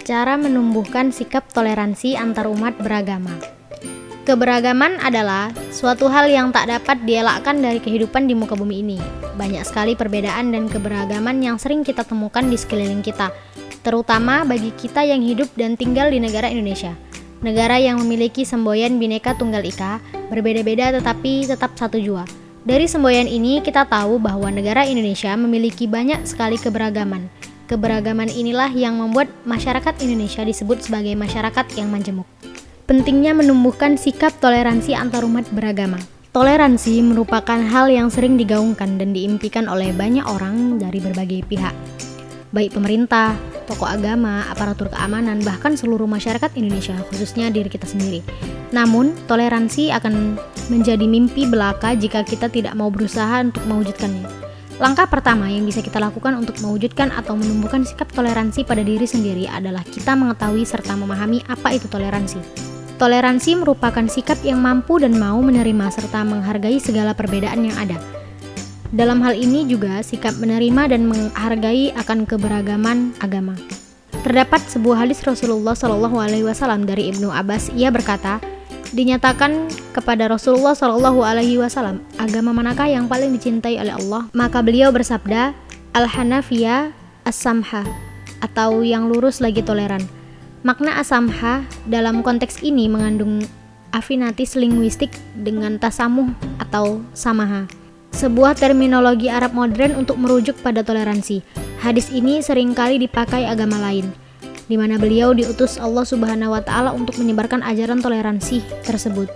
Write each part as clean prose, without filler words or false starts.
Cara menumbuhkan sikap toleransi antarumat beragama. Keberagaman adalah suatu hal yang tak dapat dielakkan dari kehidupan di muka bumi ini. Banyak sekali perbedaan dan keberagaman yang sering kita temukan di sekeliling kita, terutama bagi kita yang hidup dan tinggal di negara Indonesia. Negara yang memiliki semboyan Bhinneka Tunggal Ika, berbeda-beda tetapi tetap satu jua. Dari semboyan ini kita tahu bahwa negara Indonesia memiliki banyak sekali keberagaman. Keberagaman inilah yang membuat masyarakat Indonesia disebut sebagai masyarakat yang majemuk. Pentingnya menumbuhkan sikap toleransi antarumat beragama. Toleransi merupakan hal yang sering digaungkan dan diimpikan oleh banyak orang dari berbagai pihak, baik pemerintah, tokoh agama, aparatur keamanan, bahkan seluruh masyarakat Indonesia, khususnya diri kita sendiri. Namun, toleransi akan menjadi mimpi belaka jika kita tidak mau berusaha untuk mewujudkannya. Langkah pertama yang bisa kita lakukan untuk mewujudkan atau menumbuhkan sikap toleransi pada diri sendiri adalah kita mengetahui serta memahami apa itu toleransi. Toleransi merupakan sikap yang mampu dan mau menerima serta menghargai segala perbedaan yang ada. Dalam hal ini juga sikap menerima dan menghargai akan keberagaman agama. Terdapat sebuah hadis Rasulullah SAW dari Ibnu Abbas. Ia berkata, dinyatakan kepada Rasulullah SAW, agama manakah yang paling dicintai oleh Allah? Maka beliau bersabda, Al-Hanafiyah As-Samha, atau yang lurus lagi toleran. Makna As-Samha dalam konteks ini mengandung afinatis linguistik dengan tasamuh atau samaha, sebuah terminologi Arab modern untuk merujuk pada toleransi. Hadis ini seringkali dipakai agama lain, di mana beliau diutus Allah Subhanahu wa Ta'ala untuk menyebarkan ajaran toleransi tersebut.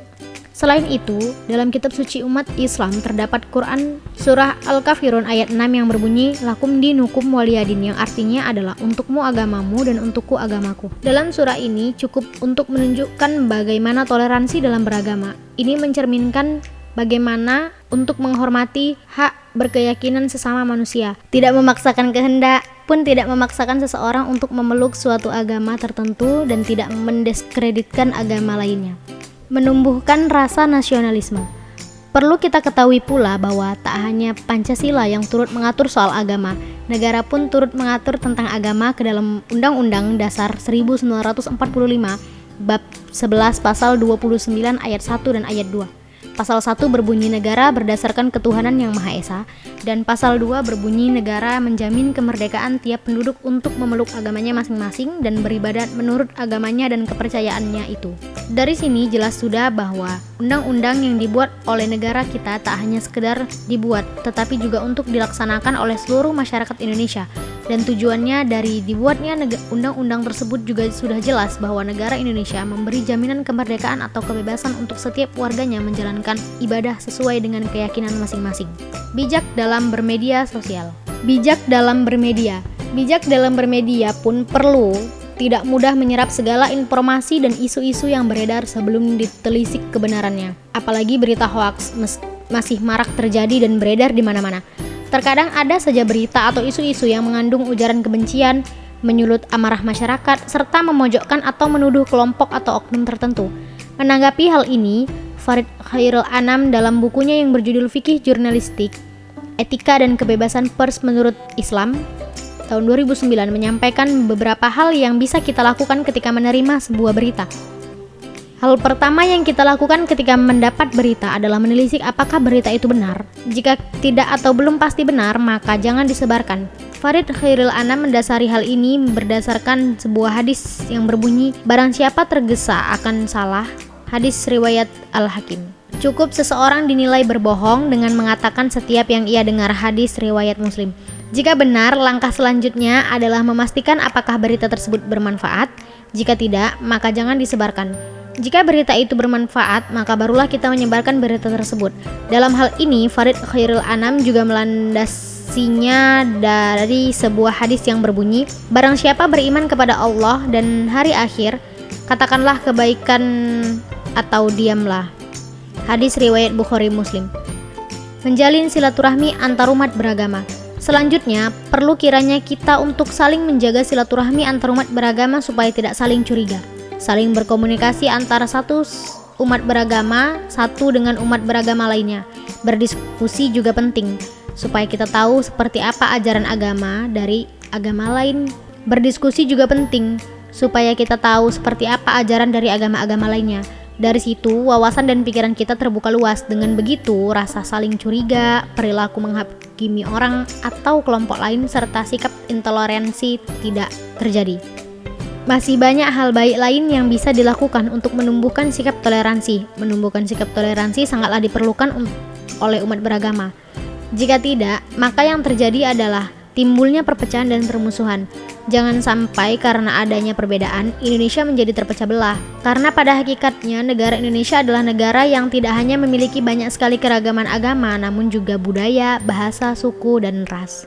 Selain itu, dalam kitab suci umat Islam terdapat Quran surah Al-Kafirun ayat 6 yang berbunyi lakum dinukum waliyadin, yang artinya adalah untukmu agamamu dan untukku agamaku. Dalam surah ini cukup untuk menunjukkan bagaimana toleransi dalam beragama. Ini mencerminkan bagaimana untuk menghormati hak berkeyakinan sesama manusia, tidak memaksakan kehendak pun tidak memaksakan seseorang untuk memeluk suatu agama tertentu dan tidak mendiskreditkan agama lainnya. Menumbuhkan rasa nasionalisme. Perlu kita ketahui pula bahwa tak hanya Pancasila yang turut mengatur soal agama, negara pun turut mengatur tentang agama ke dalam Undang-Undang Dasar 1945 bab 11 pasal 29 ayat 1 dan ayat 2. Pasal 1 berbunyi negara berdasarkan ketuhanan yang Maha Esa, dan pasal 2 berbunyi negara menjamin kemerdekaan tiap penduduk untuk memeluk agamanya masing-masing dan beribadat menurut agamanya dan kepercayaannya itu. Dari sini jelas sudah bahwa undang-undang yang dibuat oleh negara kita tak hanya sekedar dibuat, tetapi juga untuk dilaksanakan oleh seluruh masyarakat Indonesia. Dan tujuannya dari dibuatnya undang-undang tersebut juga sudah jelas bahwa negara Indonesia memberi jaminan kemerdekaan atau kebebasan untuk setiap warganya menjalankan ibadah sesuai dengan keyakinan masing-masing. Bijak dalam bermedia sosial. Bijak dalam bermedia. Bijak dalam bermedia pun perlu tidak mudah menyerap segala informasi dan isu-isu yang beredar sebelum ditelisik kebenarannya. Apalagi berita hoaks masih marak terjadi dan beredar di mana-mana. Terkadang ada saja berita atau isu-isu yang mengandung ujaran kebencian, menyulut amarah masyarakat, serta memojokkan atau menuduh kelompok atau oknum tertentu. Menanggapi hal ini, Farid Khairul Anam dalam bukunya yang berjudul Fikih Jurnalistik, Etika dan Kebebasan Pers Menurut Islam, tahun 2009 menyampaikan beberapa hal yang bisa kita lakukan ketika menerima sebuah berita. Hal pertama yang kita lakukan ketika mendapat berita adalah menelisik apakah berita itu benar. Jika tidak atau belum pasti benar, maka jangan disebarkan. Farid Khairul Anam mendasari hal ini berdasarkan sebuah hadis yang berbunyi, barang siapa tergesa akan salah, hadis riwayat Al-Hakim. Cukup seseorang dinilai berbohong dengan mengatakan setiap yang ia dengar, hadis riwayat Muslim. Jika benar, langkah selanjutnya adalah memastikan apakah berita tersebut bermanfaat. Jika tidak, maka jangan disebarkan. Jika berita itu bermanfaat, maka barulah kita menyebarkan berita tersebut. Dalam hal ini, Farid Khairul Anam juga melandasinya dari sebuah hadis yang berbunyi, barang siapa beriman kepada Allah dan hari akhir, katakanlah kebaikan atau diamlah. Hadis riwayat Bukhari Muslim. Menjalin silaturahmi antarumat beragama. Selanjutnya, perlu kiranya kita untuk saling menjaga silaturahmi antarumat beragama supaya tidak saling curiga. Saling berkomunikasi antara satu umat beragama satu dengan umat beragama lainnya. Berdiskusi juga penting, supaya kita tahu seperti apa ajaran agama dari agama lain. Berdiskusi juga penting, supaya kita tahu seperti apa ajaran dari agama-agama lainnya. Dari situ, wawasan dan pikiran kita terbuka luas. Dengan begitu, rasa saling curiga, perilaku menghakimi orang atau kelompok lain, serta sikap intoleransi tidak terjadi. Masih banyak hal baik lain yang bisa dilakukan untuk menumbuhkan sikap toleransi. Menumbuhkan sikap toleransi sangatlah diperlukan oleh umat beragama. Jika tidak, maka yang terjadi adalah timbulnya perpecahan dan permusuhan. Jangan sampai karena adanya perbedaan, Indonesia menjadi terpecah belah. Karena pada hakikatnya negara Indonesia adalah negara yang tidak hanya memiliki banyak sekali keragaman agama, namun juga budaya, bahasa, suku, dan ras.